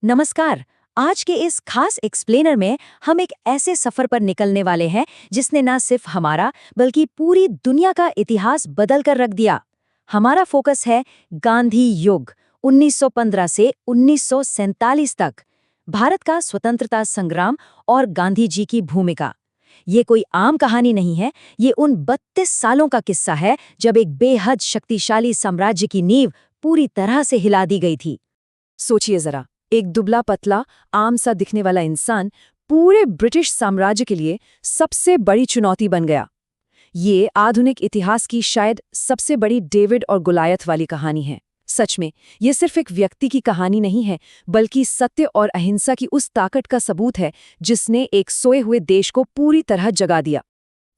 नमस्कार। आज के इस खास एक्सप्लेनर में हम एक ऐसे सफर पर निकलने वाले हैं जिसने ना सिर्फ हमारा बल्कि पूरी दुनिया का इतिहास बदल कर रख दिया। हमारा फोकस है गांधी युग 1915 से 1947 तक, भारत का स्वतंत्रता संग्राम और गांधी जी की भूमिका। ये कोई आम कहानी नहीं है, ये उन 32 सालों का किस्सा है जब एक बेहद शक्तिशाली साम्राज्य की नींव पूरी तरह से हिला दी गई थी। सोचिए जरा, एक दुबला पतला आम सा दिखने वाला इंसान पूरे ब्रिटिश साम्राज्य के लिए सबसे बड़ी चुनौती बन गया। ये आधुनिक इतिहास की शायद सबसे बड़ी डेविड और गोलायत वाली कहानी है। सच में ये सिर्फ एक व्यक्ति की कहानी नहीं है, बल्कि सत्य और अहिंसा की उस ताकत का सबूत है जिसने एक सोए हुए देश को पूरी तरह जगा दिया।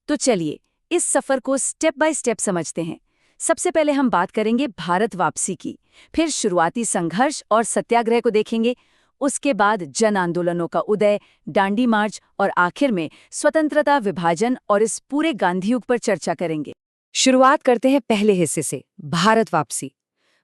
तो चलिए इस सफर को स्टेप बाय स्टेप समझते हैं। सबसे पहले हम बात करेंगे भारत वापसी की, फिर शुरुआती संघर्ष और सत्याग्रह को देखेंगे, उसके बाद जन आंदोलनों का उदय, दांडी मार्च और आखिर में स्वतंत्रता, विभाजन और इस पूरे गांधी युग पर चर्चा करेंगे। शुरुआत करते हैं पहले हिस्से से, भारत वापसी।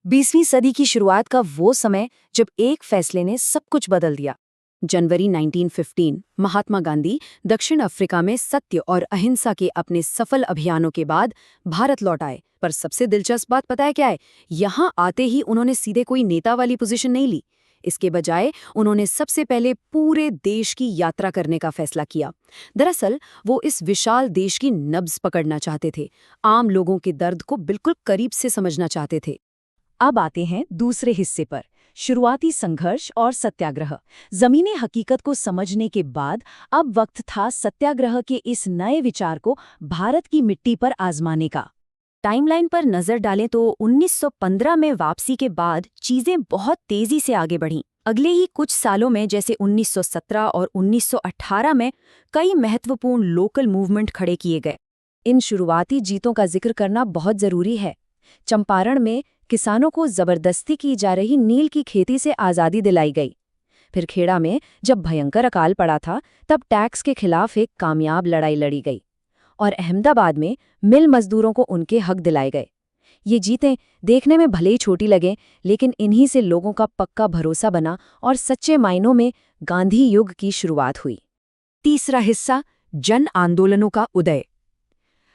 20वीं सदी की शुरुआत का वो समय जब एक फैसले ने सब कुछ बदल दिया। जनवरी 1915 महात्मा गांधी दक्षिण अफ्रीका में सत्य और अहिंसा के अपने सफल अभियानों के बाद भारत लौट आए। पर सबसे दिलचस्प बात पता है क्या है? यहाँ आते ही उन्होंने सीधे कोई नेता वाली पोजीशन नहीं ली। इसके बजाय उन्होंने सबसे पहले पूरे देश की यात्रा करने का फैसला किया। दरअसल वो इस विशाल देश की नब्ज पकड़ना चाहते थे, आम लोगों के दर्द को बिल्कुल करीब से समझना चाहते थे। अब आते हैं दूसरे हिस्से पर, शुरुआती संघर्ष और सत्याग्रह। जमीनी हकीकत को समझने के बाद अब वक्त था सत्याग्रह के इस नए विचार को भारत की मिट्टी पर आजमाने का। टाइमलाइन पर नजर डालें तो 1915 में वापसी के बाद चीजें बहुत तेजी से आगे बढ़ीं। अगले ही कुछ सालों में जैसे 1917 और 1918 में कई महत्वपूर्ण लोकल मूवमेंट खड़े किए गए। इन शुरुआती जीतों का जिक्र करना बहुत जरूरी है। चंपारण में किसानों को जबरदस्ती की जा रही नील की खेती से आज़ादी दिलाई गई। फिर खेड़ा में जब भयंकर अकाल पड़ा था तब टैक्स के खिलाफ एक कामयाब लड़ाई लड़ी गई। और अहमदाबाद में मिल मजदूरों को उनके हक दिलाए गए। ये जीतें देखने में भले ही छोटी लगें, लेकिन इन्हीं से लोगों का पक्का भरोसा बना और सच्चे मायनों में गांधी युग की शुरुआत हुई। तीसरा हिस्सा, जन आंदोलनों का उदय।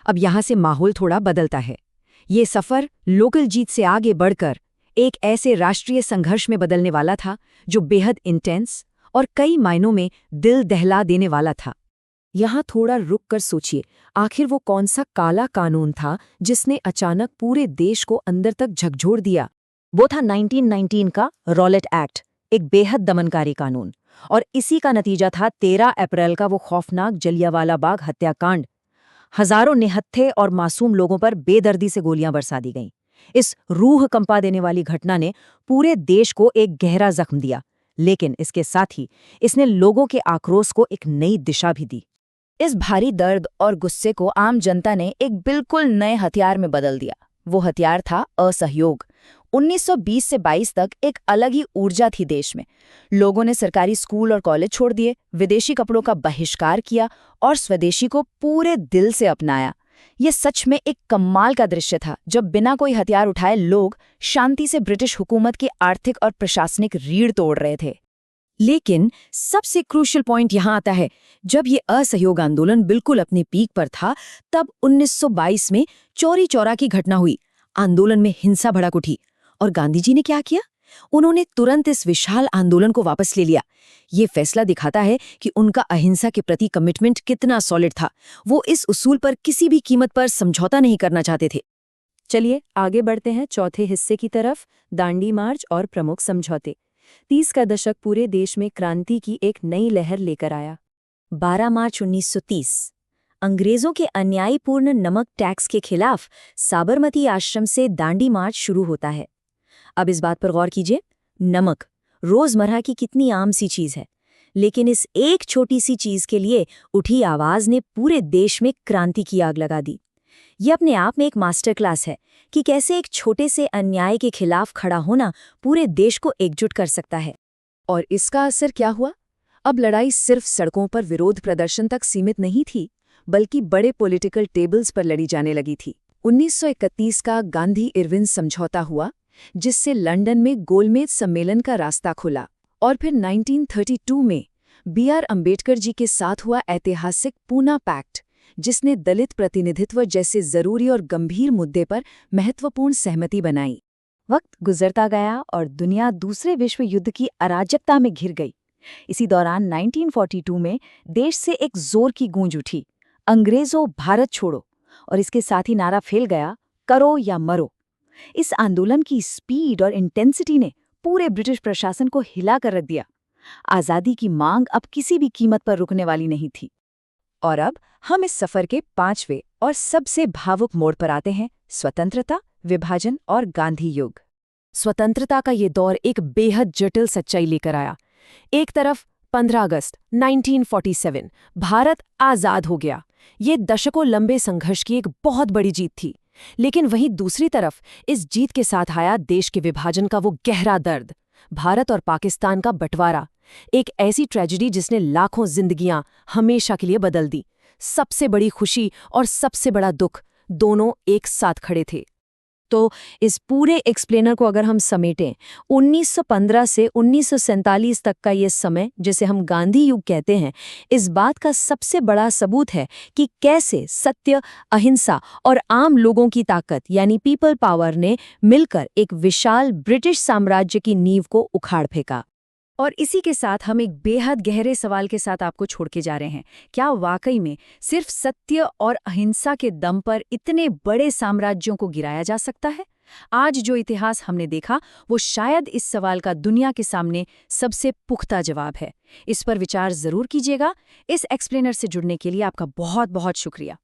अब यहाँ से माहौल थोड़ा बदलता है। ये सफर लोकल जीत से आगे बढ़कर एक ऐसे राष्ट्रीय संघर्ष में बदलने वाला था जो बेहद इंटेंस और कई मायनों में दिल दहला देने वाला था। यहाँ थोड़ा रुक कर सोचिए, आखिर वो कौन सा काला कानून था जिसने अचानक पूरे देश को अंदर तक झकझोर दिया? वो था 1919 का रॉलेट एक्ट, एक बेहद दमनकारी कानून। और इसी का नतीजा था 13 अप्रैल का वो खौफनाक जलियांवाला बाग हत्याकांड। हजारों निहत्थे और मासूम लोगों पर बेदर्दी से गोलियां बरसा दी गईं। इस रूह कंपा देने वाली घटना ने पूरे देश को एक गहरा जख्म दिया, लेकिन इसके साथ ही इसने लोगों के आक्रोश को एक नई दिशा भी दी। इस भारी दर्द और गुस्से को आम जनता ने एक बिल्कुल नए हथियार में बदल दिया। वो हथियार था असहयोग। 1920 से 22 तक एक अलग ही ऊर्जा थी देश में। लोगों ने सरकारी स्कूल और कॉलेज छोड़ दिए, विदेशी कपड़ों का बहिष्कार किया और स्वदेशी को पूरे दिल से अपनाया। ये सच में एक कमाल का दृश्य था, जब बिना कोई हथियार उठाए लोग शांति से ब्रिटिश हुकूमत की आर्थिक और प्रशासनिक रीढ़ तोड़ रहे थे। लेकिन सबसे क्रूशियल पॉइंट यहाँ आता है, जब ये असहयोग आंदोलन बिल्कुल अपने पीक पर था, तब 1922 में चौरी चौरा की घटना हुई। आंदोलन में हिंसा भड़क उठी और गांधी जी ने क्या किया? उन्होंने तुरंत इस विशाल आंदोलन को वापस ले लिया। ये फैसला दिखाता है कि उनका अहिंसा के प्रति कमिटमेंट कितना सॉलिड था। वो इस उसूल पर किसी भी कीमत पर समझौता नहीं करना चाहते थे। चलिए आगे बढ़ते हैं चौथे हिस्से की तरफ, दांडी मार्च और प्रमुख समझौते। 30 का दशक पूरे देश में क्रांति की एक नई लहर लेकर आया। 12 मार्च 1930 अंग्रेजों के अन्यायपूर्ण नमक टैक्स के खिलाफ साबरमती आश्रम से दांडी मार्च शुरू होता है। अब इस बात पर गौर कीजिए, नमक रोजमर्रा की कितनी आम सी चीज है, लेकिन इस एक छोटी सी चीज के लिए उठी आवाज ने पूरे देश में क्रांति की आग लगा दी। ये अपने आप में एक मास्टर क्लास है कि कैसे एक छोटे से अन्याय के खिलाफ खड़ा होना पूरे देश को एकजुट कर सकता है। और इसका असर क्या हुआ? अब लड़ाई सिर्फ सड़कों पर विरोध प्रदर्शन तक सीमित नहीं थी, बल्कि बड़े पॉलिटिकल टेबल्स पर लड़ी जाने लगी थी। 1931 का गांधी इरविन समझौता हुआ, जिससे लंदन में गोलमेज सम्मेलन का रास्ता खुला और फिर 1932 में B.R. अम्बेडकर जी के साथ हुआ ऐतिहासिक पूना पैक्ट, जिसने दलित प्रतिनिधित्व जैसे जरूरी और गंभीर मुद्दे पर महत्वपूर्ण सहमति बनाई। वक्त गुजरता गया और दुनिया दूसरे विश्व युद्ध की अराजकता में घिर गई। इसी दौरान 1942 में देश से एक जोर की गूंज उठी, अंग्रेजों भारत छोड़ो, और इसके साथ ही नारा फैल गया, करो या मरो। इस आंदोलन की स्पीड और इंटेंसिटी ने पूरे ब्रिटिश प्रशासन को हिला कर रख दिया। आज़ादी की मांग अब किसी भी कीमत पर रुकने वाली नहीं थी। और अब हम इस सफर के 5वें और सबसे भावुक मोड़ पर आते हैं, स्वतंत्रता, विभाजन और गांधी युग। स्वतंत्रता का ये दौर एक बेहद जटिल सच्चाई लेकर आया। एक तरफ 15 अगस्त 1947 भारत आज़ाद हो गया। ये दशकों लंबे संघर्ष की एक बहुत बड़ी जीत थी। लेकिन वहीं दूसरी तरफ इस जीत के साथ आया देश के विभाजन का वो गहरा दर्द, भारत और पाकिस्तान का बंटवारा, एक ऐसी ट्रेजेडी जिसने लाखों जिंदगियां हमेशा के लिए बदल दी। सबसे बड़ी खुशी और सबसे बड़ा दुख दोनों एक साथ खड़े थे। तो इस पूरे एक्सप्लेनर को अगर हम समेटें, 1915 से 1947 तक का ये समय, जिसे हम गांधी युग कहते हैं, इस बात का सबसे बड़ा सबूत है कि कैसे सत्य, अहिंसा और आम लोगों की ताकत यानी पीपल पावर ने मिलकर एक विशाल ब्रिटिश साम्राज्य की नींव को उखाड़ फेंका। और इसी के साथ हम एक बेहद गहरे सवाल के साथ आपको छोड़ के जा रहे हैं। क्या वाकई में सिर्फ सत्य और अहिंसा के दम पर इतने बड़े साम्राज्यों को गिराया जा सकता है? आज जो इतिहास हमने देखा वो शायद इस सवाल का दुनिया के सामने सबसे पुख्ता जवाब है। इस पर विचार जरूर कीजिएगा। इस एक्सप्लेनर से जुड़ने के लिए आपका बहुत बहुत शुक्रिया।